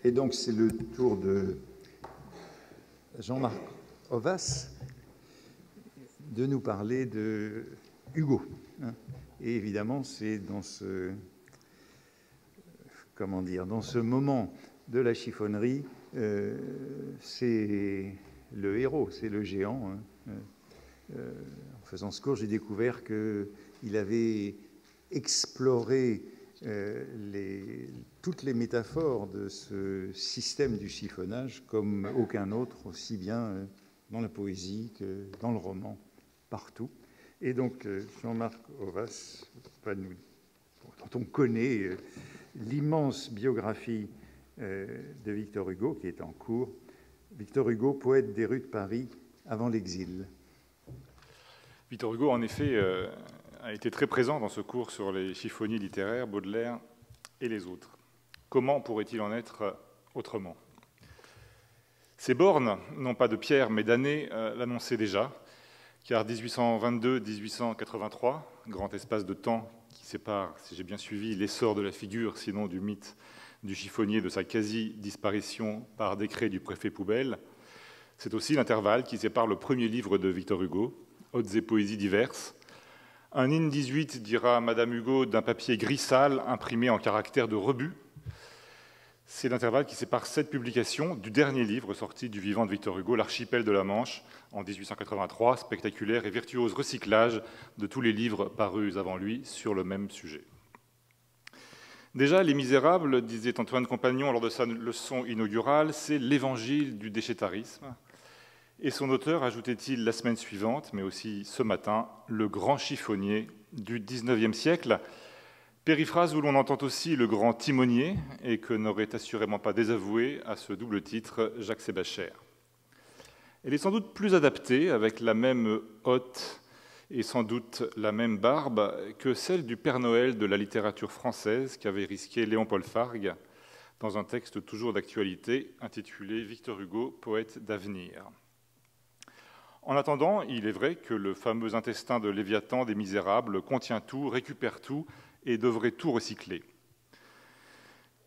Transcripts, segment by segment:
Et donc, c'est le tour de Jean-Marc Ovas de nous parler de Hugo. Et évidemment, c'est dans ce, dans ce moment de la chiffonnerie, c'est le héros, c'est le géant. En faisant ce cours, j'ai découvert qu'il avait exploré toutes les métaphores de ce système du chiffonnage comme aucun autre, aussi bien dans la poésie que dans le roman, partout. Et donc Jean-Marc Ovas, dont on connaît l'immense biographie de Victor Hugo qui est en cours. Victor Hugo, poète des rues de Paris avant l'exil. Victor Hugo, en effet, a été très présent dans ce cours sur les chiffonniers littéraires, Baudelaire et les autres. Comment pourrait-il en être autrement? Ces bornes, non pas de pierre mais d'années, l'annonçaient déjà, car 1822-1883, grand espace de temps qui sépare, si j'ai bien suivi, l'essor de la figure, sinon du mythe du chiffonnier, de sa quasi-disparition par décret du préfet Poubelle, c'est aussi l'intervalle qui sépare le premier livre de Victor Hugo, Odes et poésies diverses. Un IN 18 dira Madame Hugo d'un papier gris sale imprimé en caractère de rebut. C'est l'intervalle qui sépare cette publication du dernier livre sorti du vivant de Victor Hugo, L'Archipel de la Manche, en 1883, spectaculaire et virtuose recyclage de tous les livres parus avant lui sur le même sujet. Déjà, Les Misérables, disait Antoine Compagnon lors de sa leçon inaugurale, c'est l'évangile du déchétarisme. Et son auteur, ajoutait-il la semaine suivante, mais aussi ce matin, le grand chiffonnier du XIXe siècle, périphrase où l'on entend aussi le grand timonier, et que n'aurait assurément pas désavoué à ce double titre Jacques Sébacher. Elle est sans doute plus adaptée, avec la même hotte et sans doute la même barbe, que celle du Père Noël de la littérature française qu'avait risqué Léon-Paul Fargue dans un texte toujours d'actualité intitulé « Victor Hugo, poète d'avenir ». En attendant, il est vrai que le fameux intestin de Léviathan des Misérables contient tout, récupère tout et devrait tout recycler.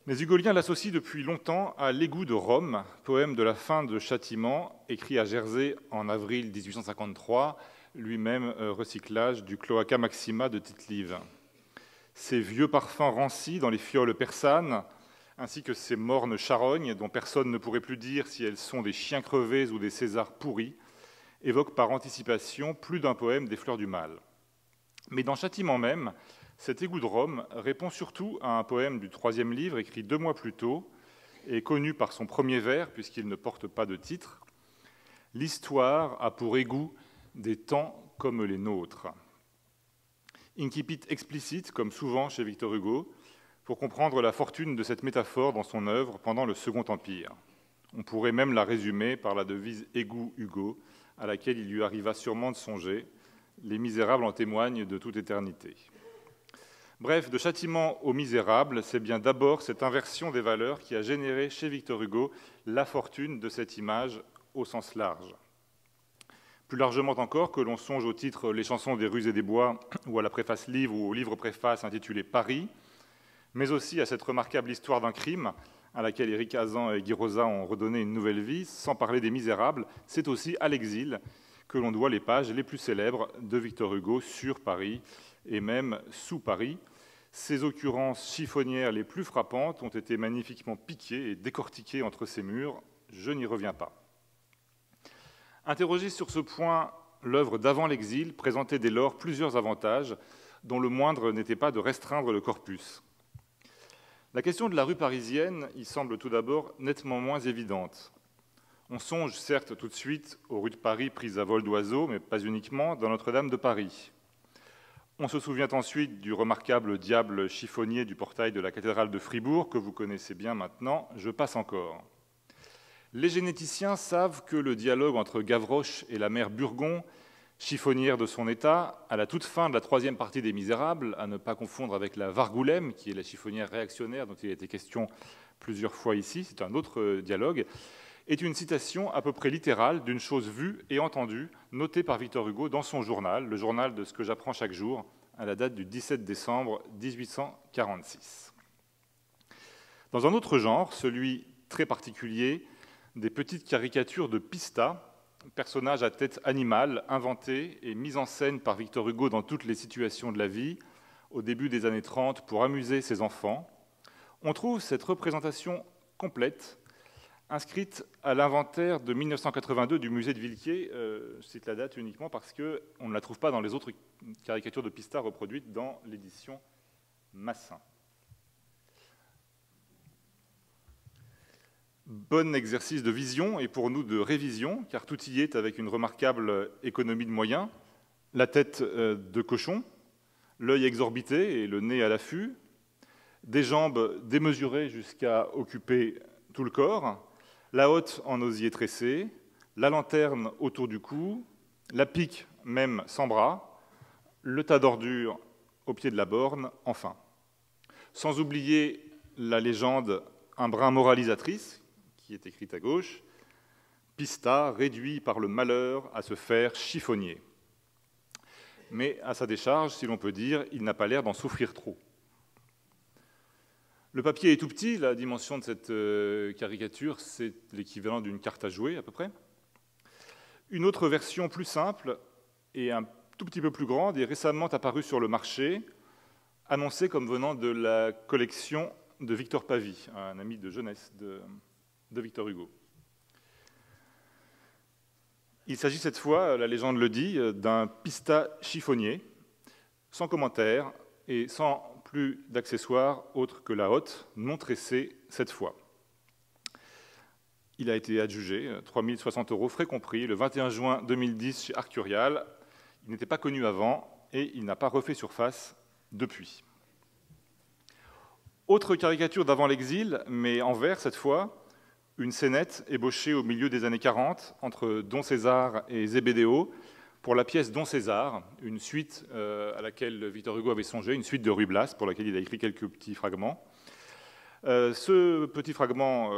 Les hugoliens l'associent depuis longtemps à L'égout de Rome, poème de la fin de Châtiment, écrit à Jersey en avril 1853, lui-même recyclage du Cloaca Maxima de Tite-Live. Ces vieux parfums rancis dans les fioles persanes, ainsi que ces mornes charognes dont personne ne pourrait plus dire si elles sont des chiens crevés ou des Césars pourris, évoque par anticipation plus d'un poème des Fleurs du Mal. Mais dans Châtiment même, cet égout de Rome répond surtout à un poème du troisième livre, écrit 2 mois plus tôt, et connu par son premier vers, puisqu'il ne porte pas de titre. L'histoire a pour égout des temps comme les nôtres. Incipit explicite, comme souvent chez Victor Hugo, pour comprendre la fortune de cette métaphore dans son œuvre pendant le Second Empire. On pourrait même la résumer par la devise « Égout Hugo », à laquelle il lui arriva sûrement de songer. Les Misérables en témoignent de toute éternité. Bref, de Châtiment aux Misérables, c'est bien d'abord cette inversion des valeurs qui a généré chez Victor Hugo la fortune de cette image au sens large. Plus largement encore, que l'on songe au titre « Les chansons des rues et des bois » ou à la préface livre ou au livre-préface intitulé « Paris », mais aussi à cette remarquable histoire d'un crime à laquelle Éric Hazan et Guy Rosa ont redonné une nouvelle vie, sans parler des Misérables, c'est aussi à l'exil que l'on doit les pages les plus célèbres de Victor Hugo sur Paris et même sous Paris. Ces occurrences chiffonnières les plus frappantes ont été magnifiquement piquées et décortiquées entre ces murs. Je n'y reviens pas. Interrogé sur ce point, l'œuvre d'avant l'exil présentait dès lors plusieurs avantages, dont le moindre n'était pas de restreindre le corpus. La question de la rue parisienne y semble tout d'abord nettement moins évidente. On songe certes tout de suite aux rues de Paris prises à vol d'oiseau, mais pas uniquement, dans Notre-Dame de Paris. On se souvient ensuite du remarquable diable chiffonnier du portail de la cathédrale de Fribourg, que vous connaissez bien maintenant, je passe encore. Les généticiens savent que le dialogue entre Gavroche et la mère Burgon, chiffonnière de son état, à la toute fin de la troisième partie des Misérables, à ne pas confondre avec la Vargoulême, qui est la chiffonnière réactionnaire dont il a été question plusieurs fois ici, c'est un autre dialogue, est une citation à peu près littérale d'une chose vue et entendue, notée par Victor Hugo dans son journal, le journal de ce que j'apprends chaque jour, à la date du 17 décembre 1846. Dans un autre genre, celui très particulier des petites caricatures de Pista, personnage à tête animale, inventé et mis en scène par Victor Hugo dans toutes les situations de la vie, au début des années 30, pour amuser ses enfants. On trouve cette représentation complète inscrite à l'inventaire de 1982 du musée de Villequier. Je cite la date uniquement parce qu'on ne la trouve pas dans les autres caricatures de Pista reproduites dans l'édition Massin. Bon exercice de vision et pour nous de révision, car tout y est avec une remarquable économie de moyens. La tête de cochon, l'œil exorbité et le nez à l'affût, des jambes démesurées jusqu'à occuper tout le corps, la hotte en osier tressé, la lanterne autour du cou, la pique même sans bras, le tas d'ordures au pied de la borne, enfin. Sans oublier la légende un brin moralisatrice, qui est écrite à gauche, Pista réduit par le malheur à se faire chiffonnier. Mais à sa décharge, si l'on peut dire, il n'a pas l'air d'en souffrir trop. Le papier est tout petit, la dimension de cette caricature, c'est l'équivalent d'une carte à jouer à peu près. Une autre version plus simple et un tout petit peu plus grande est récemment apparue sur le marché, annoncée comme venant de la collection de Victor Pavy, un ami de jeunesse de Victor Hugo. Il s'agit cette fois, la légende le dit, d'un Pista chiffonnier, sans commentaire et sans plus d'accessoires autres que la hotte, non tressée cette fois. Il a été adjugé, 3 060 € frais compris, le 21 juin 2010 chez Arcurial. Il n'était pas connu avant et il n'a pas refait surface depuis. Autre caricature d'avant l'exil, mais en vert cette fois, une scénette ébauchée au milieu des années 40 entre Don César et Zébédéo pour la pièce Don César, une suite à laquelle Victor Hugo avait songé, une suite de Ruy Blas pour laquelle il a écrit quelques petits fragments. Ce petit fragment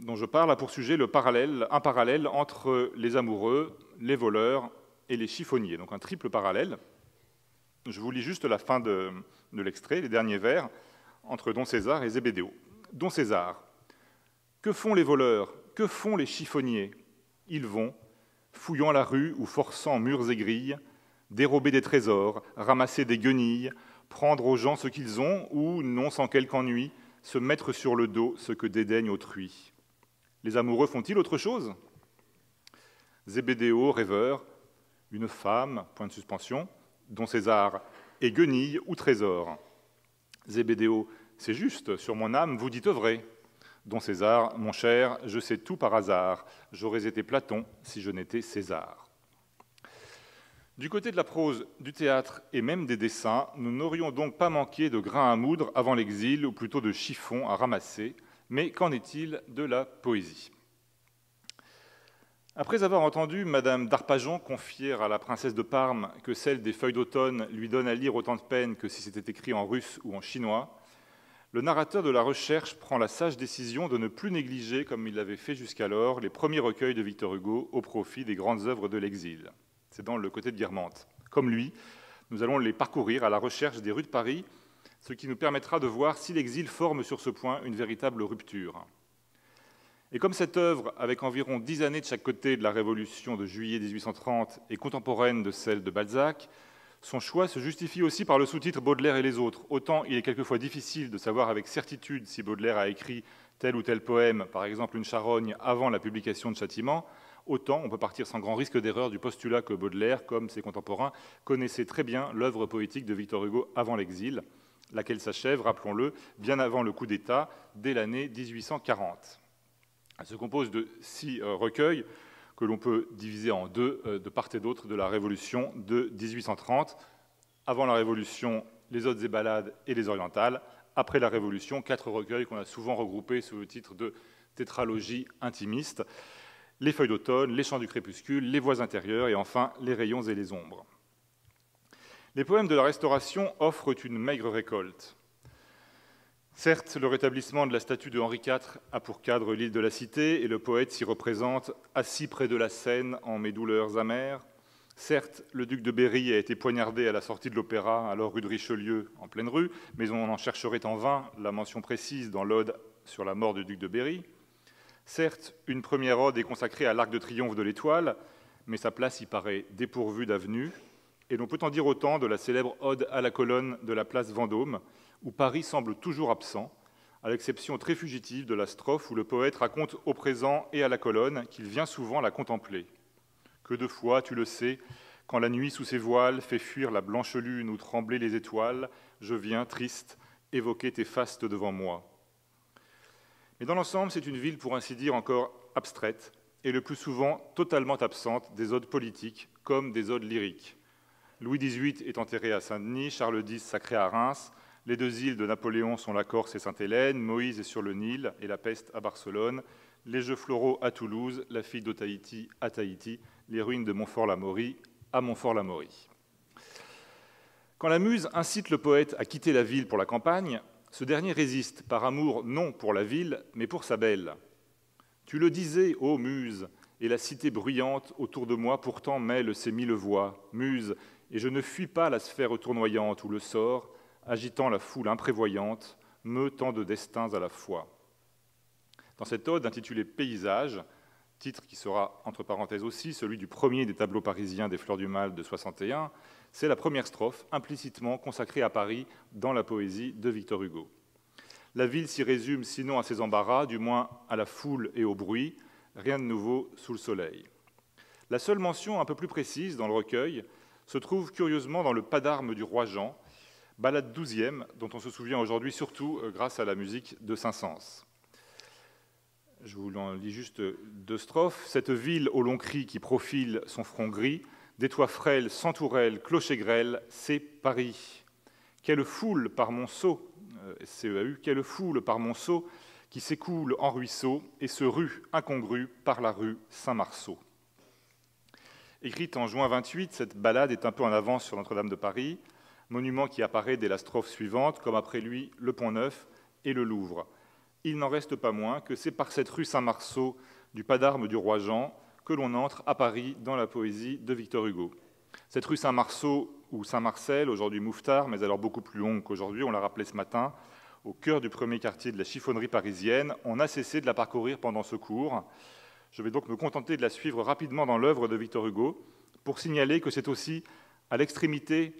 dont je parle a pour sujet un parallèle entre les amoureux, les voleurs et les chiffonniers, donc un triple parallèle. Je vous lis juste la fin de l'extrait, les derniers vers, entre Don César et Zébédéo. Don César. Que font les voleurs? Que font les chiffonniers? Ils vont, fouillant la rue ou forçant murs et grilles, dérober des trésors, ramasser des guenilles, prendre aux gens ce qu'ils ont ou, non sans quelque ennui, se mettre sur le dos ce que dédaigne autrui. Les amoureux font-ils autre chose? Zébédéo, rêveur, une femme, point de suspension, Don César, et guenilles ou trésors. Zébédéo, c'est juste, sur mon âme, vous dites vrai. Don César, mon cher, je sais tout par hasard. J'aurais été Platon si je n'étais César. Du côté de la prose, du théâtre et même des dessins, nous n'aurions donc pas manqué de grains à moudre avant l'exil, ou plutôt de chiffons à ramasser. Mais qu'en est-il de la poésie? Après avoir entendu Madame d'Arpajon confier à la princesse de Parme que celle des feuilles d'automne lui donne à lire autant de peine que si c'était écrit en russe ou en chinois, le narrateur de la recherche prend la sage décision de ne plus négliger, comme il l'avait fait jusqu'alors, les premiers recueils de Victor Hugo au profit des grandes œuvres de l'exil. C'est dans Le Côté de Guermantes. Comme lui, nous allons les parcourir à la recherche des rues de Paris, ce qui nous permettra de voir si l'exil forme sur ce point une véritable rupture. Et comme cette œuvre, avec environ 10 années de chaque côté de la Révolution de juillet 1830, est contemporaine de celle de Balzac, son choix se justifie aussi par le sous-titre « Baudelaire et les autres ». Autant il est quelquefois difficile de savoir avec certitude si Baudelaire a écrit tel ou tel poème, par exemple une charogne, avant la publication de Châtiment, autant on peut partir sans grand risque d'erreur du postulat que Baudelaire, comme ses contemporains, connaissait très bien l'œuvre poétique de Victor Hugo avant l'exil, laquelle s'achève, rappelons-le, bien avant le coup d'État, dès l'année 1840. Elle se compose de 6 recueils, que l'on peut diviser en deux de part et d'autre de la Révolution de 1830. Avant la Révolution, les Odes et Ballades et les Orientales. Après la Révolution, 4 recueils qu'on a souvent regroupés sous le titre de tétralogie intimiste. Les Feuilles d'automne, Les Chants du crépuscule, Les Voix intérieures et enfin Les Rayons et les ombres. Les poèmes de la Restauration offrent une maigre récolte. Certes, le rétablissement de la statue de Henri IV a pour cadre l'île de la Cité, et le poète s'y représente assis près de la Seine en mes douleurs amères. Certes, le duc de Berry a été poignardé à la sortie de l'Opéra, alors rue de Richelieu, en pleine rue, mais on en chercherait en vain la mention précise dans l'Ode sur la mort du duc de Berry. Certes, une première ode est consacrée à l'Arc de Triomphe de l'Étoile, mais sa place y paraît dépourvue d'avenue, et l'on peut en dire autant de la célèbre ode à la colonne de la place Vendôme, où Paris semble toujours absent, à l'exception très fugitive de la strophe où le poète raconte au présent et à la colonne qu'il vient souvent la contempler. Que de fois, tu le sais, quand la nuit sous ses voiles fait fuir la blanche lune ou trembler les étoiles, je viens, triste, évoquer tes fastes devant moi. Mais dans l'ensemble, c'est une ville, pour ainsi dire, encore abstraite, et le plus souvent totalement absente des odes politiques comme des odes lyriques. Louis XVIII est enterré à Saint-Denis, Charles X sacré à Reims, les deux îles de Napoléon sont la Corse et Sainte-Hélène, Moïse est sur le Nil et la peste à Barcelone, les Jeux floraux à Toulouse, la fille d'Otaïti à Tahiti, les ruines de Montfort-l'Amaury à Montfort-l'Amaury. Quand la muse incite le poète à quitter la ville pour la campagne, ce dernier résiste par amour non pour la ville, mais pour sa belle. Tu le disais, ô muse, et la cité bruyante autour de moi pourtant mêle ses mille voix. Muse, et je ne fuis pas la sphère tournoyante où le sort, agitant la foule imprévoyante, meut tant de destins à la fois. Dans cette ode intitulée « Paysage », titre qui sera, entre parenthèses aussi, celui du premier des tableaux parisiens des Fleurs du Mal de 61, c'est la première strophe, implicitement consacrée à Paris dans la poésie de Victor Hugo. La ville s'y résume, sinon à ses embarras, du moins à la foule et au bruit, rien de nouveau sous le soleil. La seule mention un peu plus précise dans le recueil se trouve curieusement dans le Pas d'armes du roi Jean, ballade 12e, dont on se souvient aujourd'hui surtout grâce à la musique de Saint-Saëns. Je vous en lis juste deux strophes. Cette ville au long cri qui profile son front gris, des toits frêles, sans tourelles, clochers grêles, c'est Paris. Quelle foule par Monceau, CEAU, quelle foule par Monceau qui s'écoule en ruisseau et se rue incongrue par la rue Saint-Marceau. Écrite en juin 28, cette ballade est un peu en avance sur Notre-Dame de Paris, monument qui apparaît dès la strophe suivante, comme après lui le Pont-Neuf et le Louvre. Il n'en reste pas moins que c'est par cette rue Saint-Marceau du Pas d'armes du roi Jean que l'on entre à Paris dans la poésie de Victor Hugo. Cette rue Saint-Marceau ou Saint-Marcel, aujourd'hui Mouffetard, mais alors beaucoup plus longue qu'aujourd'hui, on l'a rappelé ce matin, au cœur du premier quartier de la chiffonnerie parisienne, on a cessé de la parcourir pendant ce cours. Je vais donc me contenter de la suivre rapidement dans l'œuvre de Victor Hugo pour signaler que c'est aussi à l'extrémité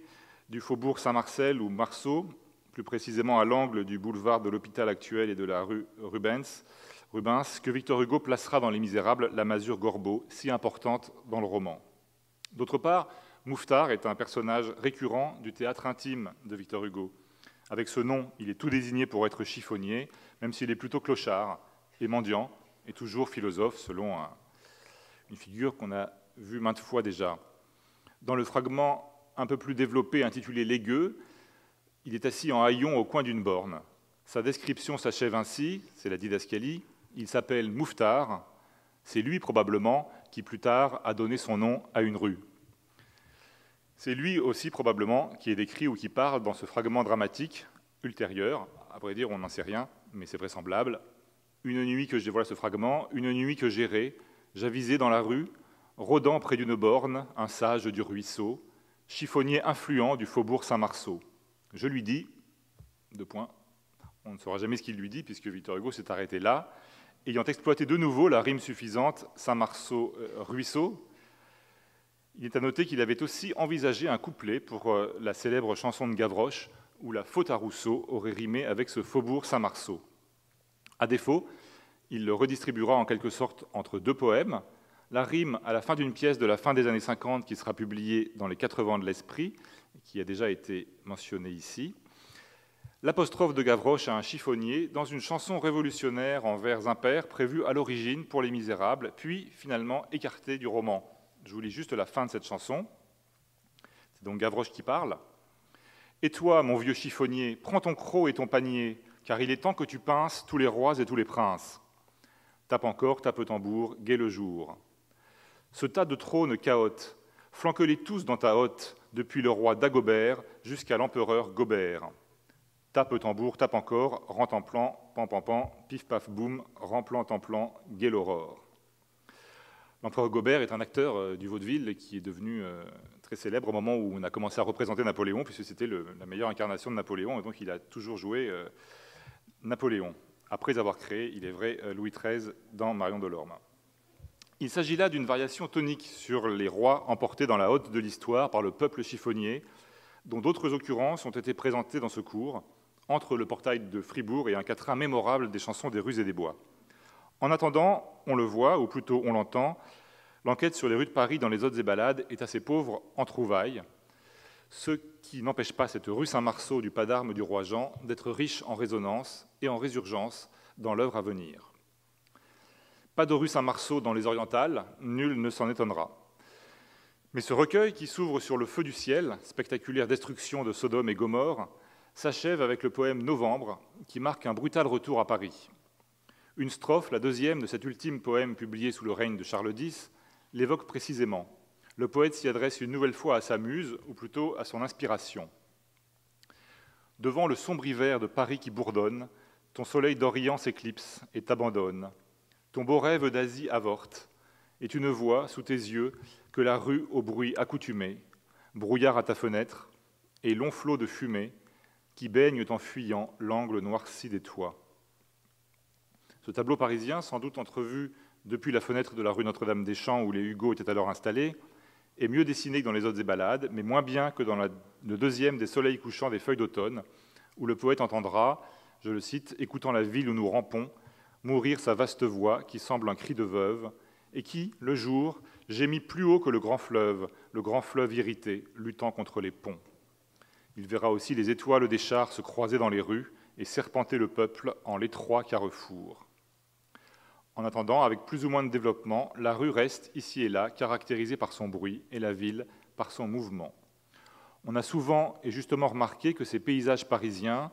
du faubourg Saint-Marcel ou Marceau, plus précisément à l'angle du boulevard de l'Hôpital actuel et de la rue Rubens, que Victor Hugo placera dans Les Misérables la masure Gorbeau, si importante dans le roman. D'autre part, Mouffetard est un personnage récurrent du théâtre intime de Victor Hugo. Avec ce nom, il est tout désigné pour être chiffonnier, même s'il est plutôt clochard et mendiant, et toujours philosophe, selon une figure qu'on a vue maintes fois déjà. Dans le fragment un peu plus développé intitulé « Les gueux », il est assis en haillon au coin d'une borne. Sa description s'achève ainsi, c'est la didascalie, il s'appelle Mouffetard, c'est lui probablement qui plus tard a donné son nom à une rue. C'est lui aussi probablement qui est décrit ou qui parle dans ce fragment dramatique ultérieur, à vrai dire on n'en sait rien, mais c'est vraisemblable. Une nuit que j'ai, voilà ce fragment, une nuit que j'errais, j'avisai dans la rue, rôdant près d'une borne, un sage du ruisseau, chiffonnier influent du faubourg Saint-Marceau. Je lui dis, deux points, on ne saura jamais ce qu'il lui dit puisque Victor Hugo s'est arrêté là, ayant exploité de nouveau la rime suffisante Saint-Marceau-Ruisseau. Il est à noter qu'il avait aussi envisagé un couplet pour la célèbre chanson de Gavroche où la faute à Rousseau aurait rimé avec ce faubourg Saint-Marceau. À défaut, il le redistribuera en quelque sorte entre deux poèmes, la rime à la fin d'une pièce de la fin des années 50 qui sera publiée dans les 80 de l'Esprit, qui a déjà été mentionné ici, l'apostrophe de Gavroche à un chiffonnier dans une chanson révolutionnaire en vers impairs prévue à l'origine pour Les Misérables, puis finalement écartée du roman. Je vous lis juste la fin de cette chanson. C'est donc Gavroche qui parle. « Et toi, mon vieux chiffonnier, prends ton croc et ton panier, car il est temps que tu pinces tous les rois et tous les princes. Tape encore, tape tambour, gai le jour. Ce tas de trônes chaotes, flanque-les tous dans ta hotte, depuis le roi Dagobert jusqu'à l'empereur Gobert. Tape tambour, tape encore, rentre en plan, pan pan pan, pif paf boum, remplant en plan, gai l'aurore. » L'empereur Gobert est un acteur du vaudeville qui est devenu très célèbre au moment où on a commencé à représenter Napoléon, puisque c'était la meilleure incarnation de Napoléon, et donc il a toujours joué Napoléon. après avoir créé, il est vrai, Louis XIII dans Marion Delorme. Il s'agit là d'une variation tonique sur les rois emportés dans la hotte de l'histoire par le peuple chiffonnier, dont d'autres occurrences ont été présentées dans ce cours, entre le portail de Fribourg et un quatrain mémorable des chansons des rues et des bois. En attendant, on le voit, ou plutôt on l'entend, l'enquête sur les rues de Paris dans les Odes et Ballades est assez pauvre en trouvailles, ce qui n'empêche pas cette rue Saint-Marceau du pas d'armes du roi Jean d'être riche en résonance et en résurgence dans l'œuvre à venir. Pas de rue Saint-Marceau dans les orientales, nul ne s'en étonnera. Mais ce recueil qui s'ouvre sur le feu du ciel, spectaculaire destruction de Sodome et Gomorrhe, s'achève avec le poème Novembre, qui marque un brutal retour à Paris. Une strophe, la deuxième de cet ultime poème publié sous le règne de Charles X, l'évoque précisément. Le poète s'y adresse une nouvelle fois à sa muse, ou plutôt à son inspiration. Devant le sombre hiver de Paris qui bourdonne, ton soleil d'Orient s'éclipse et t'abandonne. Ton beau rêve d'Asie avorte, et tu ne vois, sous tes yeux, que la rue au bruit accoutumé, brouillard à ta fenêtre, et long flot de fumée qui baignent en fuyant l'angle noirci des toits. Ce tableau parisien, sans doute entrevu depuis la fenêtre de la rue Notre-Dame-des-Champs où les Hugo étaient alors installés, est mieux dessiné que dans les Odes et Ballades, mais moins bien que dans le deuxième des Soleils couchants des feuilles d'automne, où le poète entendra, je le cite, « écoutant la ville où nous rampons, mourir sa vaste voix qui semble un cri de veuve, et qui, le jour, gémit plus haut que le grand fleuve irrité, luttant contre les ponts. Il verra aussi les étoiles des chars se croiser dans les rues et serpenter le peuple en l'étroit carrefour. » En attendant, avec plus ou moins de développement, la rue reste, ici et là, caractérisée par son bruit et la ville par son mouvement. On a souvent et justement remarqué que ces paysages parisiens,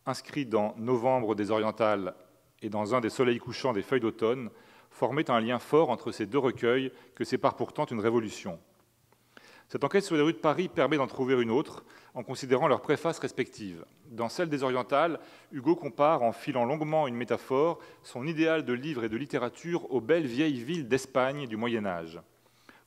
inscrits dans Novembre des Orientales et dans un des Soleils couchants des feuilles d'automne, formaient un lien fort entre ces deux recueils que sépare pourtant une révolution. Cette enquête sur les rues de Paris permet d'en trouver une autre en considérant leurs préfaces respectives. Dans celle des Orientales, Hugo compare, en filant longuement une métaphore, son idéal de livre et de littérature aux belles vieilles villes d'Espagne du Moyen-Âge.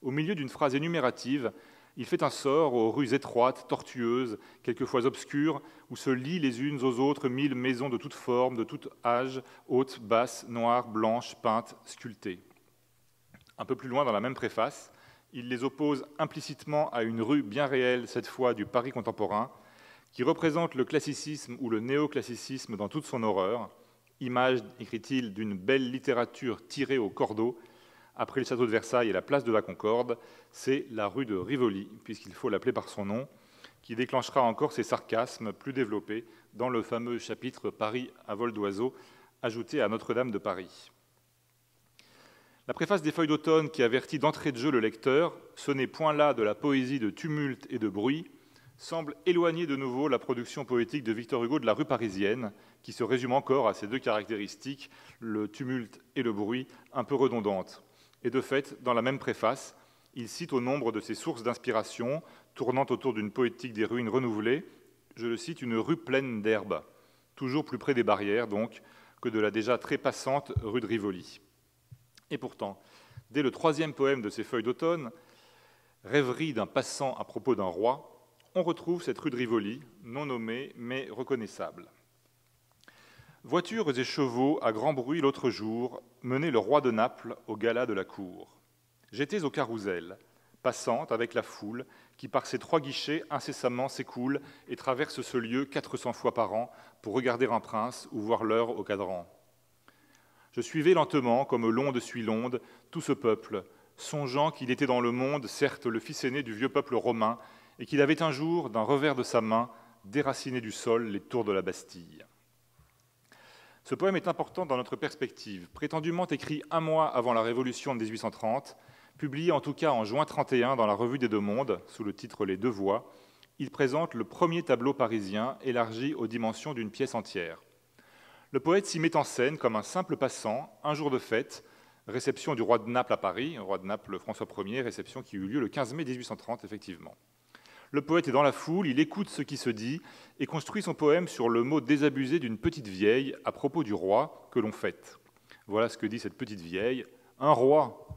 Au milieu d'une phrase énumérative, il fait un sort aux rues étroites, tortueuses, quelquefois obscures, où se lient les unes aux autres 1000 maisons de toutes formes, de tout âge, hautes, basses, noires, blanches, peintes, sculptées. Un peu plus loin dans la même préface, il les oppose implicitement à une rue bien réelle, cette fois du Paris contemporain, qui représente le classicisme ou le néoclassicisme dans toute son horreur, image, écrit-il, d'une belle littérature tirée au cordeau. Après le château de Versailles et la place de la Concorde, c'est la rue de Rivoli, puisqu'il faut l'appeler par son nom, qui déclenchera encore ses sarcasmes plus développés dans le fameux chapitre « Paris à vol d'oiseau » ajouté à Notre-Dame de Paris. La préface des Feuilles d'automne qui avertit d'entrée de jeu le lecteur, ce n'est point là de la poésie de tumulte et de bruit, semble éloigner de nouveau la production poétique de Victor Hugo de la rue parisienne, qui se résume encore à ces deux caractéristiques, le tumulte et le bruit, un peu redondantes. Et de fait, dans la même préface, il cite au nombre de ses sources d'inspiration, tournant autour d'une poétique des ruines renouvelées, je le cite, une rue pleine d'herbe, toujours plus près des barrières, donc, que de la déjà très passante rue de Rivoli. Et pourtant, dès le troisième poème de ces Feuilles d'automne, Rêverie d'un passant à propos d'un roi, on retrouve cette rue de Rivoli, non nommée, mais reconnaissable. Voitures et chevaux, à grand bruit l'autre jour, menaient le roi de Naples au gala de la cour. J'étais au carrousel, passante avec la foule, qui par ses 3 guichets incessamment s'écoule et traverse ce lieu 400 fois par an pour regarder un prince ou voir l'heure au cadran. Je suivais lentement, comme l'onde suit l'onde, tout ce peuple, songeant qu'il était dans le monde, certes, le fils aîné du vieux peuple romain, et qu'il avait un jour, d'un revers de sa main, déraciné du sol les tours de la Bastille. Ce poème est important dans notre perspective. Prétendument écrit 1 mois avant la Révolution de 1830, publié en tout cas en juin 31 dans la Revue des Deux Mondes, sous le titre « Les Deux Voix », il présente le premier tableau parisien élargi aux dimensions d'une pièce entière. Le poète s'y met en scène comme un simple passant, un jour de fête, réception du roi de Naples à Paris, le roi de Naples François Ier, réception qui eut lieu le 15 mai 1830, effectivement. Le poète est dans la foule, il écoute ce qui se dit et construit son poème sur le mot désabusé d'une petite vieille à propos du roi que l'on fête. Voilà ce que dit cette petite vieille. « Un roi,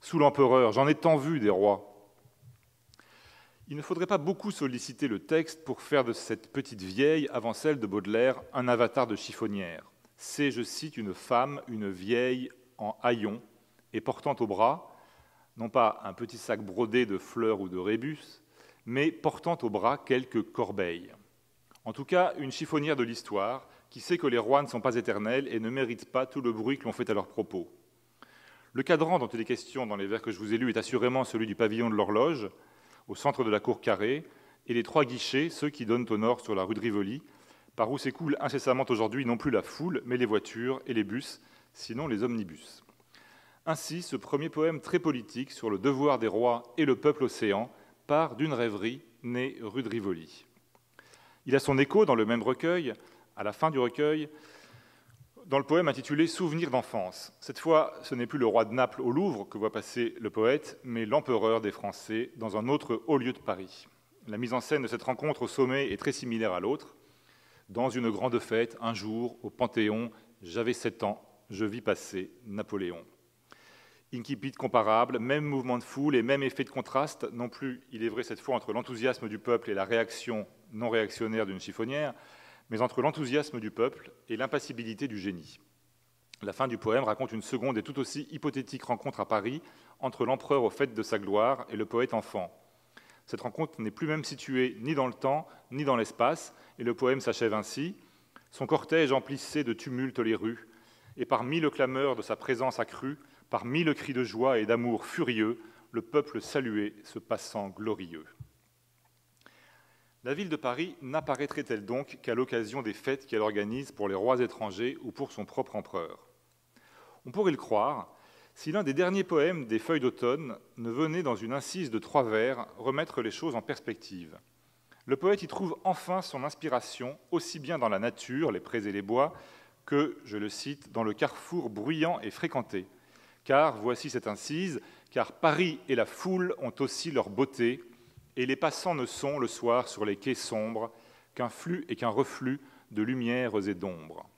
sous l'empereur, j'en ai tant vu des rois. » Il ne faudrait pas beaucoup solliciter le texte pour faire de cette petite vieille, avant celle de Baudelaire, un avatar de chiffonnière. c'est, je cite, une femme, une vieille en haillons, et portant au bras, non pas un petit sac brodé de fleurs ou de rébus, mais portant au bras quelques corbeilles. En tout cas, une chiffonnière de l'histoire qui sait que les rois ne sont pas éternels et ne méritent pas tout le bruit que l'on fait à leur propos. Le cadran dont il est question dans les vers que je vous ai lus est assurément celui du pavillon de l'horloge, au centre de la cour carrée, et les 3 guichets, ceux qui donnent au nord sur la rue de Rivoli, par où s'écoule incessamment aujourd'hui non plus la foule, mais les voitures et les bus, sinon les omnibus. Ainsi, ce premier poème très politique sur le devoir des rois et le peuple océan part d'une rêverie née rue de Rivoli. Il a son écho dans le même recueil, à la fin du recueil, dans le poème intitulé « Souvenirs d'enfance ». Cette fois, ce n'est plus le roi de Naples au Louvre que voit passer le poète, mais l'empereur des Français dans un autre haut lieu de Paris. La mise en scène de cette rencontre au sommet est très similaire à l'autre. Dans une grande fête, un jour, au Panthéon, j'avais 7 ans, je vis passer Napoléon. Incipit comparable, même mouvement de foule et même effet de contraste, non plus, il est vrai cette fois, entre l'enthousiasme du peuple et la réaction non réactionnaire d'une chiffonnière, mais entre l'enthousiasme du peuple et l'impassibilité du génie. La fin du poème raconte une seconde et tout aussi hypothétique rencontre à Paris entre l'empereur au faîte de sa gloire et le poète enfant. Cette rencontre n'est plus même située ni dans le temps, ni dans l'espace, et le poème s'achève ainsi. Son cortège emplissait de tumulte les rues, et par 1000 clameurs de sa présence accrue, par 1000 cris de joie et d'amour furieux, le peuple saluait ce passant glorieux. La ville de Paris n'apparaîtrait-elle donc qu'à l'occasion des fêtes qu'elle organise pour les rois étrangers ou pour son propre empereur? On pourrait le croire si l'un des derniers poèmes des Feuilles d'automne ne venait dans une incise de 3 vers remettre les choses en perspective. Le poète y trouve enfin son inspiration, aussi bien dans la nature, les prés et les bois, que, je le cite, dans le carrefour bruyant et fréquenté. Car, voici cette incise, car Paris et la foule ont aussi leur beauté, et les passants ne sont, le soir, sur les quais sombres, qu'un flux et qu'un reflux de lumières et d'ombres.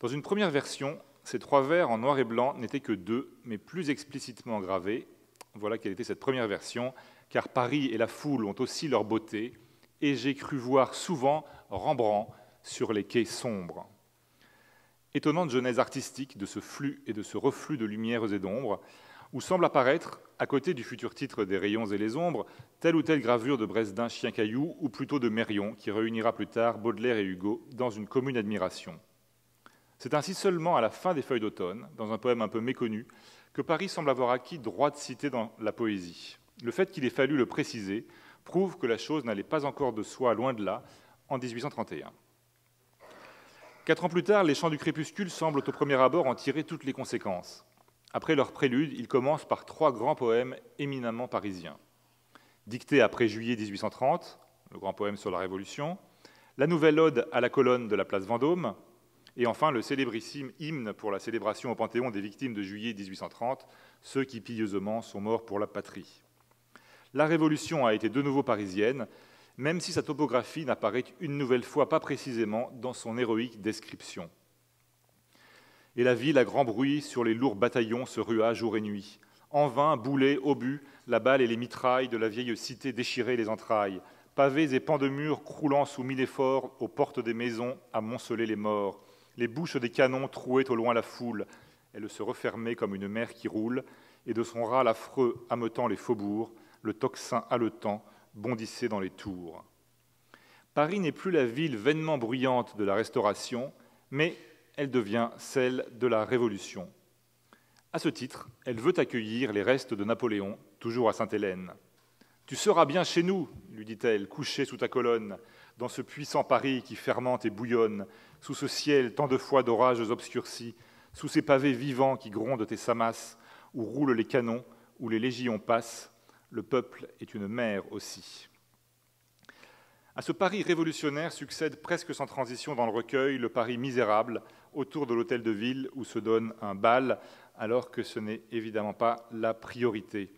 Dans une première version, ces 3 vers en noir et blanc n'étaient que 2, mais plus explicitement gravés. Voilà quelle était cette première version. Car Paris et la foule ont aussi leur beauté, et j'ai cru voir souvent Rembrandt sur les quais sombres. Étonnante genèse artistique de ce flux et de ce reflux de lumières et d'ombres, où semble apparaître, à côté du futur titre des Rayons et les ombres, telle ou telle gravure de Bresdin Chien-Caillou, ou plutôt de Mérion, qui réunira plus tard Baudelaire et Hugo dans une commune admiration. C'est ainsi seulement à la fin des Feuilles d'automne, dans un poème un peu méconnu, que Paris semble avoir acquis droit de cité dans la poésie. Le fait qu'il ait fallu le préciser prouve que la chose n'allait pas encore de soi, loin de là, en 1831. 4 ans plus tard, les Chants du crépuscule semblent au premier abord en tirer toutes les conséquences. Après leur prélude, ils commencent par 3 grands poèmes éminemment parisiens. Dicté après juillet 1830, le grand poème sur la Révolution, la nouvelle ode à la colonne de la place Vendôme, et enfin le célébrissime hymne pour la célébration au Panthéon des victimes de juillet 1830, ceux qui pieusement sont morts pour la patrie. La Révolution a été de nouveau parisienne, même si sa topographie n'apparaît une nouvelle fois pas précisément dans son héroïque description. Et la ville, à grand bruit, sur les lourds bataillons se rua jour et nuit. En vain, boulets, obus, la balle et les mitrailles de la vieille cité déchiraient les entrailles. Pavés et pans de murs croulant sous 1000 efforts, aux portes des maisons amoncelaient les morts. Les bouches des canons trouaient au loin la foule. Elle se refermait comme une mer qui roule, et de son râle affreux ameutant les faubourgs, le tocsin haletant bondissait dans les tours. Paris n'est plus la ville vainement bruyante de la Restauration, mais elle devient celle de la Révolution. À ce titre, elle veut accueillir les restes de Napoléon, toujours à Sainte-Hélène. « Tu seras bien chez nous, lui dit-elle, couché sous ta colonne, dans ce puissant Paris qui fermente et bouillonne, sous ce ciel tant de fois d'orages obscurcis, sous ces pavés vivants qui grondent tes samasses, où roulent les canons, où les légions passent, le peuple est une mer aussi. » À ce Paris révolutionnaire succède presque sans transition dans le recueil le Paris misérable autour de l'hôtel de ville où se donne un bal, alors que ce n'est évidemment pas la priorité.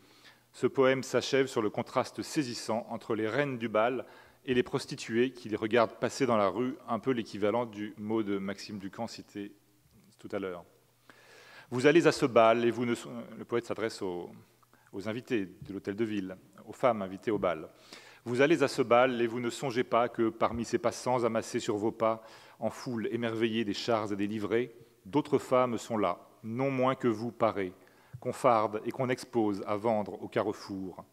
Ce poème s'achève sur le contraste saisissant entre les reines du bal et les prostituées qui les regardent passer dans la rue, un peu l'équivalent du mot de Maxime Ducamp cité tout à l'heure. Vous allez à ce bal et vous ne... Le poète s'adresse aux invités de l'hôtel de ville, aux femmes invitées au bal. Vous allez à ce bal et vous ne songez pas que parmi ces passants amassés sur vos pas, en foule émerveillée des chars et des livrées, d'autres femmes sont là, non moins que vous parées, qu'on farde et qu'on expose à vendre au carrefour.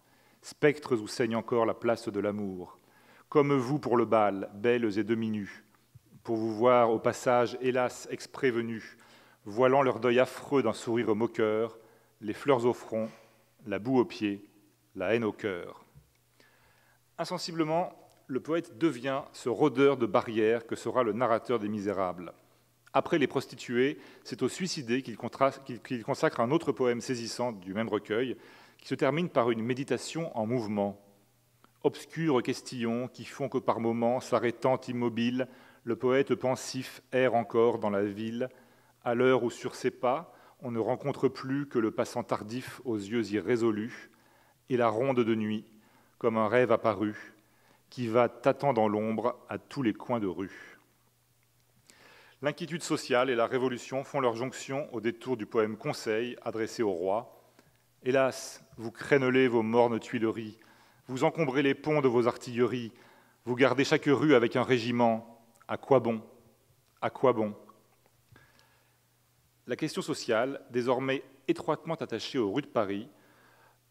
Spectres où saigne encore la place de l'amour, comme vous pour le bal, belles et demi-nues, pour vous voir au passage, hélas, exprès venus, voilant leur deuil affreux d'un sourire moqueur, les fleurs au front, la boue aux pieds, la haine au cœur. Insensiblement, le poète devient ce rôdeur de barrières que sera le narrateur des Misérables. Après les prostituées, c'est aux suicidés qu'il consacre un autre poème saisissant du même recueil, qui se termine par une méditation en mouvement. Obscurs questillons qui font que par moments, s'arrêtant immobile, le poète pensif erre encore dans la ville, à l'heure où sur ses pas, on ne rencontre plus que le passant tardif aux yeux irrésolus, et la ronde de nuit, comme un rêve apparu, qui va tâtant dans l'ombre à tous les coins de rue. L'inquiétude sociale et la révolution font leur jonction au détour du poème Conseil adressé au roi. Hélas, vous crénelez vos mornes tuileries, vous encombrez les ponts de vos artilleries, vous gardez chaque rue avec un régiment. À quoi bon? À quoi bon? La question sociale, désormais étroitement attachée aux rues de Paris,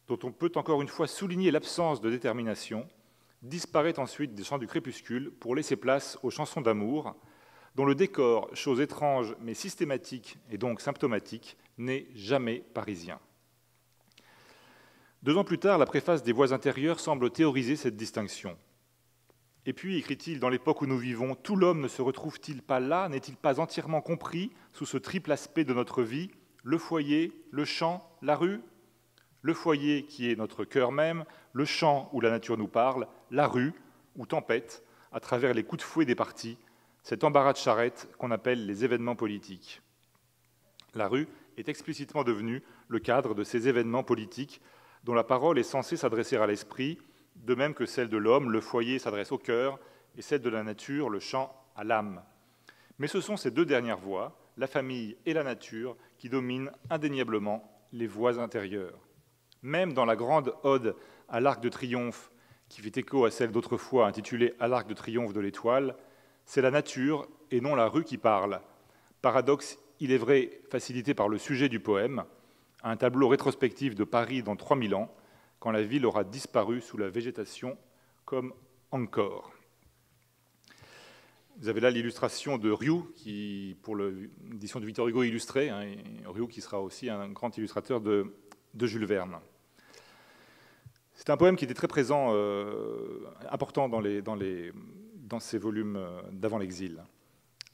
dont on peut encore une fois souligner l'absence de détermination, disparaît ensuite des chants du crépuscule pour laisser place aux chansons d'amour, dont le décor, chose étrange mais systématique et donc symptomatique, n'est jamais parisien. 2 ans plus tard, la préface des Voix intérieures semble théoriser cette distinction. Et puis, écrit-il, dans l'époque où nous vivons, tout l'homme ne se retrouve-t-il pas là, n'est-il pas entièrement compris sous ce triple aspect de notre vie, le foyer, le champ, la rue? Le foyer qui est notre cœur même, le champ où la nature nous parle, la rue où tempête, à travers les coups de fouet des partis, cet embarras de charrette qu'on appelle les événements politiques. La rue est explicitement devenue le cadre de ces événements politiques dont la parole est censée s'adresser à l'esprit, de même que celle de l'homme, le foyer s'adresse au cœur, et celle de la nature, le chant, à l'âme. Mais ce sont ces 2 dernières voix, la famille et la nature, qui dominent indéniablement les voix intérieures. Même dans la grande ode à l'Arc de Triomphe, qui fait écho à celle d'autrefois intitulée « À l'Arc de Triomphe de l'Étoile », c'est la nature et non la rue qui parle. Paradoxe, il est vrai, facilité par le sujet du poème, un tableau rétrospectif de Paris dans 3000 ans, quand la ville aura disparu sous la végétation comme encore. Vous avez là l'illustration de Riou, qui, pour l'édition de Victor Hugo illustrée, Riou qui sera aussi un grand illustrateur de Jules Verne. C'est un poème qui était très présent, important dans ces volumes d'avant l'exil.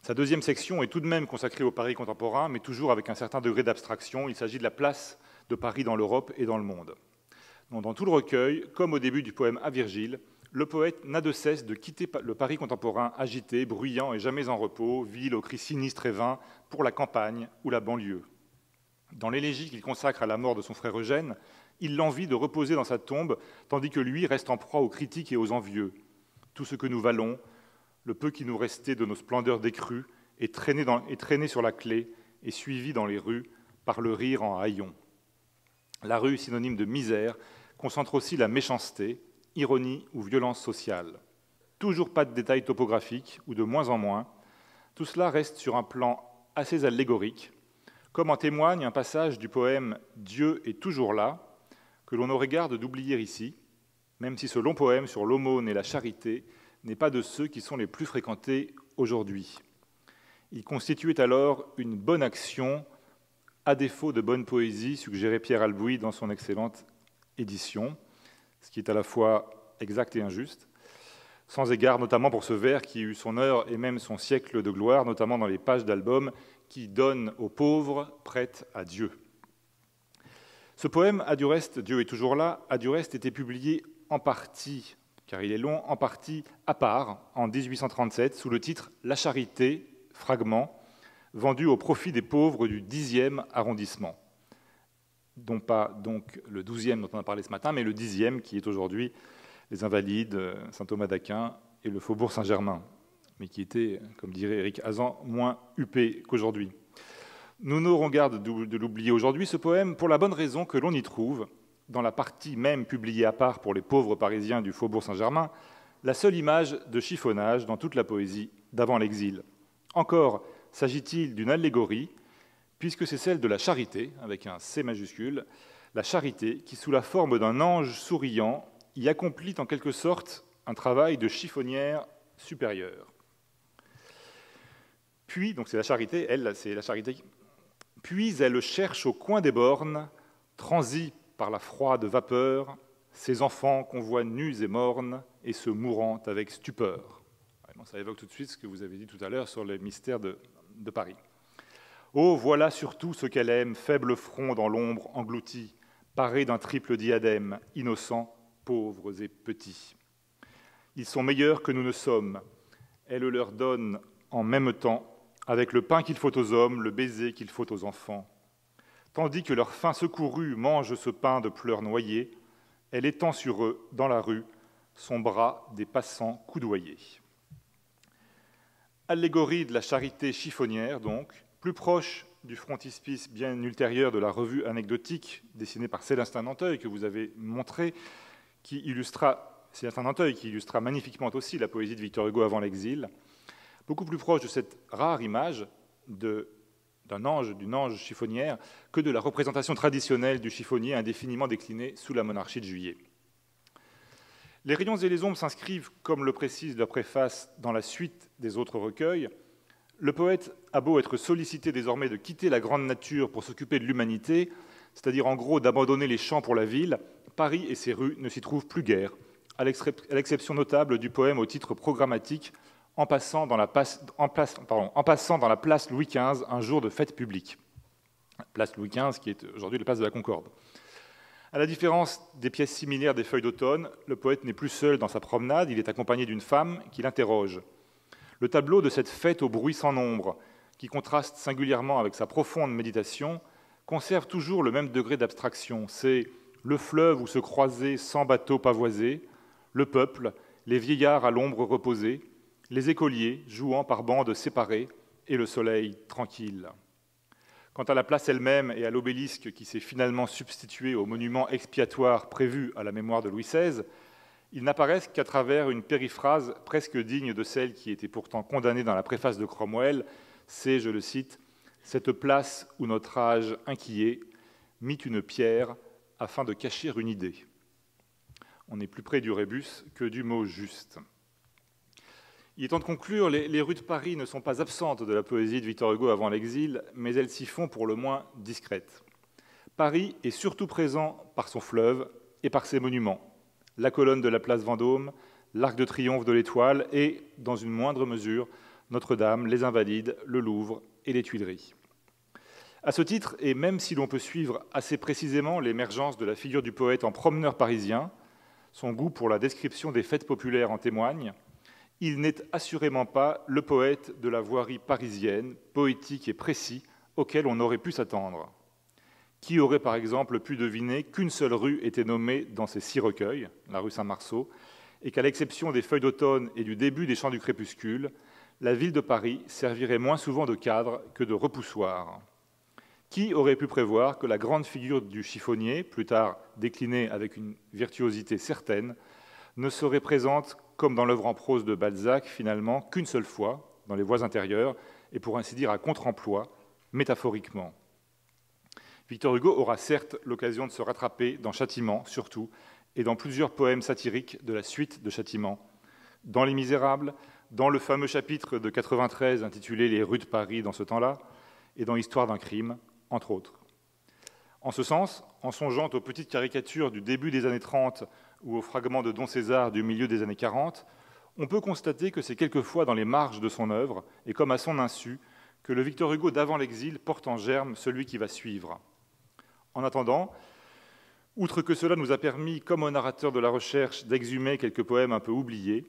Sa 2e section est tout de même consacrée au Paris contemporain, mais toujours avec un certain degré d'abstraction. Il s'agit de la place de Paris dans l'Europe et dans le monde. Donc, dans tout le recueil, comme au début du poème à Virgile, le poète n'a de cesse de quitter le Paris contemporain agité, bruyant et jamais en repos, ville aux cris sinistres et vains, pour la campagne ou la banlieue. Dans l'élégie qu'il consacre à la mort de son frère Eugène, il l'envie de reposer dans sa tombe, tandis que lui reste en proie aux critiques et aux envieux. Tout ce que nous valons, le peu qui nous restait de nos splendeurs décrues, est traîné sur la clé et suivi dans les rues par le rire en haillons. La rue, synonyme de misère, concentre aussi la méchanceté, ironie ou violence sociale. Toujours pas de détails topographiques, ou de moins en moins. Tout cela reste sur un plan assez allégorique, comme en témoigne un passage du poème « Dieu est toujours là », que l'on aurait garde d'oublier ici, même si ce long poème sur l'aumône et la charité n'est pas de ceux qui sont les plus fréquentés aujourd'hui. Il constituait alors une bonne action, à défaut de bonne poésie, suggérait Pierre Albouy dans son excellente édition, ce qui est à la fois exact et injuste, sans égard notamment pour ce vers qui eut son heure et même son siècle de gloire, notamment dans les pages d'albums qui donnent aux pauvres, prêtes à Dieu. Ce poème, a du reste, Dieu est toujours là, a du reste été publié en partie, car il est long, en partie à part, en 1837, sous le titre « La charité, fragment », vendu au profit des pauvres du 10e arrondissement. Non pas donc le 12e dont on a parlé ce matin, mais le 10e qui est aujourd'hui les Invalides, Saint-Thomas d'Aquin et le Faubourg Saint-Germain, mais qui était, comme dirait Éric Hazan, moins huppé qu'aujourd'hui. Nous n'aurons garde de l'oublier aujourd'hui, ce poème, pour la bonne raison que l'on y trouve, dans la partie même publiée à part pour les pauvres Parisiens du Faubourg Saint-Germain, la seule image de chiffonnage dans toute la poésie d'avant l'exil. Encore s'agit-il d'une allégorie, puisque c'est celle de la charité, avec un C majuscule, la charité qui, sous la forme d'un ange souriant, y accomplit en quelque sorte un travail de chiffonnière supérieure. Puis, donc c'est la charité, elle, c'est la charité, puis elle cherche au coin des bornes, transie par la froide vapeur, ses enfants qu'on voit nus et mornes, et se mourant avec stupeur. Ça évoque tout de suite ce que vous avez dit tout à l'heure sur les mystères de Paris. Oh, voilà surtout ce qu'elle aime, faible front dans l'ombre englouti, paré d'un triple diadème, innocents, pauvres et petits. Ils sont meilleurs que nous ne sommes. Elle leur donne en même temps, avec le pain qu'il faut aux hommes, le baiser qu'il faut aux enfants. Tandis que leur faim secourue mange ce pain de pleurs noyés, elle étend sur eux, dans la rue, son bras des passants coudoyés. Allégorie de la charité chiffonnière, donc, plus proche du frontispice bien ultérieur de la revue anecdotique dessinée par Célestin Nanteuil, que vous avez montré, Célestin Nanteuil, qui illustra magnifiquement aussi la poésie de Victor Hugo avant l'exil, beaucoup plus proche de cette rare image d'une ange chiffonnière que de la représentation traditionnelle du chiffonnier indéfiniment décliné sous la monarchie de Juillet. Les rayons et les ombres s'inscrivent, comme le précise la préface, dans la suite des autres recueils. Le poète a beau être sollicité désormais de quitter la grande nature pour s'occuper de l'humanité, c'est-à-dire en gros d'abandonner les champs pour la ville, Paris et ses rues ne s'y trouvent plus guère, à l'exception notable du poème au titre programmatique « En passant dans la place Louis XV, un jour de fête publique ». Place Louis XV, qui est aujourd'hui la place de la Concorde. À la différence des pièces similaires des Feuilles d'automne, le poète n'est plus seul dans sa promenade, il est accompagné d'une femme qui l'interroge. Le tableau de cette fête au bruit sans nombre, qui contraste singulièrement avec sa profonde méditation, conserve toujours le même degré d'abstraction. C'est le fleuve où se croisaient 100 bateaux pavoisés, le peuple, les vieillards à l'ombre reposés, les écoliers jouant par bandes séparées et le soleil tranquille. Quant à la place elle-même et à l'obélisque qui s'est finalement substitué au monument expiatoire prévu à la mémoire de Louis XVI, ils n'apparaissent qu'à travers une périphrase presque digne de celle qui était pourtant condamnée dans la préface de Cromwell, c'est, je le cite, « cette place où notre âge inquiet mit une pierre afin de cacher une idée ». On est plus près du rébus que du mot juste. Il est temps de conclure, les rues de Paris ne sont pas absentes de la poésie de Victor Hugo avant l'exil, mais elles s'y font pour le moins discrètes. Paris est surtout présent par son fleuve et par ses monuments, la colonne de la place Vendôme, l'arc de triomphe de l'Étoile et, dans une moindre mesure, Notre-Dame, les Invalides, le Louvre et les Tuileries. À ce titre, et même si l'on peut suivre assez précisément l'émergence de la figure du poète en promeneur parisien, son goût pour la description des fêtes populaires en témoigne, il n'est assurément pas le poète de la voirie parisienne, poétique et précis, auquel on aurait pu s'attendre. Qui aurait par exemple pu deviner qu'une seule rue était nommée dans ces 6 recueils, la rue Saint-Marceau, et qu'à l'exception des Feuilles d'automne et du début des Chants du crépuscule, la ville de Paris servirait moins souvent de cadre que de repoussoir. Qui aurait pu prévoir que la grande figure du chiffonnier, plus tard déclinée avec une virtuosité certaine, ne serait présente, comme dans l'œuvre en prose de Balzac, finalement, qu'une seule fois, dans les voies intérieures, et pour ainsi dire à contre-emploi, métaphoriquement. Victor Hugo aura certes l'occasion de se rattraper dans Châtiment, surtout, et dans plusieurs poèmes satiriques de la suite de Châtiment, dans Les Misérables, dans le fameux chapitre de 93 intitulé « Les rues de Paris dans ce temps-là », et dans Histoire d'un crime, entre autres. En ce sens, en songeant aux petites caricatures du début des années 30 ou aux fragments de Don César du milieu des années 40, on peut constater que c'est quelquefois dans les marges de son œuvre, et comme à son insu, que le Victor Hugo d'avant l'exil porte en germe celui qui va suivre. En attendant, outre que cela nous a permis, comme au narrateur de la recherche, d'exhumer quelques poèmes un peu oubliés,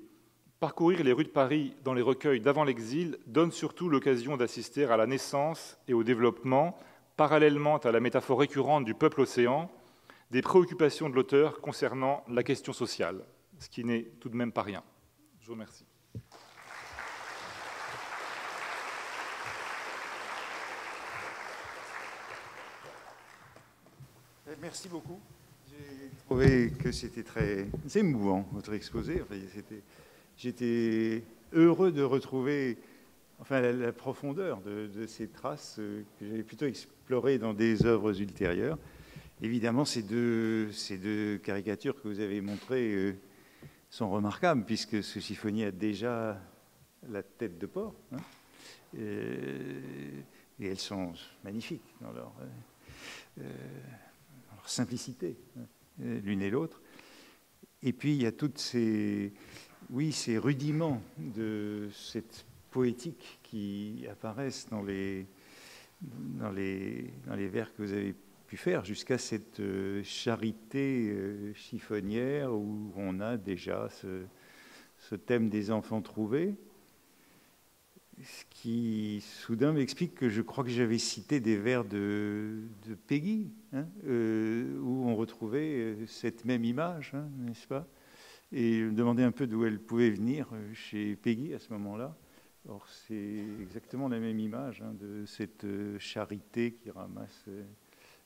parcourir les rues de Paris dans les recueils d'avant l'exil donne surtout l'occasion d'assister à la naissance et au développement, parallèlement à la métaphore récurrente du peuple-océan, des préoccupations de l'auteur concernant la question sociale, ce qui n'est tout de même pas rien. Je vous remercie. Merci beaucoup. J'ai trouvé que c'était très émouvant, votre exposé. Enfin, j'étais heureux de retrouver la profondeur de ces traces que j'avais plutôt explorées dans des œuvres ultérieures. Évidemment, ces deux caricatures que vous avez montrées sont remarquables, puisque ce chiffonnier a déjà la tête de porc, hein, et elles sont magnifiques dans leur simplicité, hein, l'une et l'autre. Et puis, il y a toutes ces rudiments de cette poétique qui apparaissent dans les vers que vous avez pu faire, jusqu'à cette charité chiffonnière où on a déjà ce thème des enfants trouvés, ce qui soudain m'explique que je crois que j'avais cité des vers de Peggy, hein, où on retrouvait cette même image, hein, n'est-ce pas? Et je me demandais un peu d'où elle pouvait venir chez Peggy à ce moment-là. Or, c'est exactement la même image, hein, de cette charité qui ramasse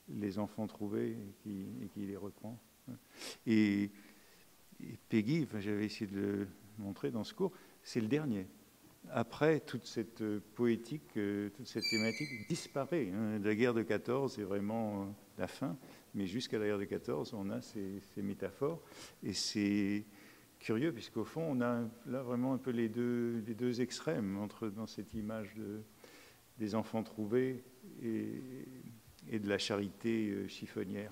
les enfants trouvés et qui les reprend. Et Peggy, j'avais essayé de le montrer dans ce cours, c'est le dernier. Après, toute cette poétique, toute cette thématique disparaît, hein. La guerre de 14 est vraiment la fin, mais jusqu'à la guerre de 14, on a ces métaphores. Et c'est curieux, puisqu'au fond, on a là vraiment un peu les deux extrêmes dans cette image des enfants trouvés et de la charité chiffonnière.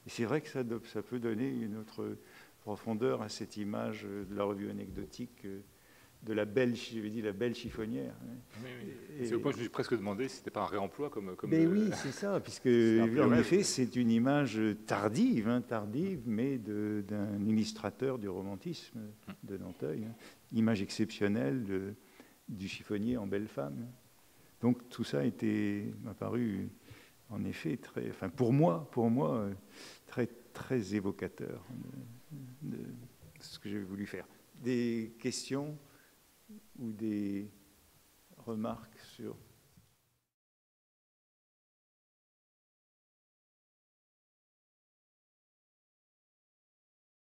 Et c'est vrai que ça peut donner une autre profondeur à cette image de la revue anecdotique de la belle, j'avais dit la belle chiffonnière. Oui. C'est au point que je me suis presque demandé si c'était pas un réemploi comme mais oui, c'est ça, puisque en effet, c'est une image tardive, mais d'un illustrateur du romantisme de Nanteuil, hein. Image exceptionnelle du chiffonnier en belle femme. Donc tout ça m'a paru en effet pour moi, très très évocateur de ce que j'ai voulu faire. Des questions ou des remarques sur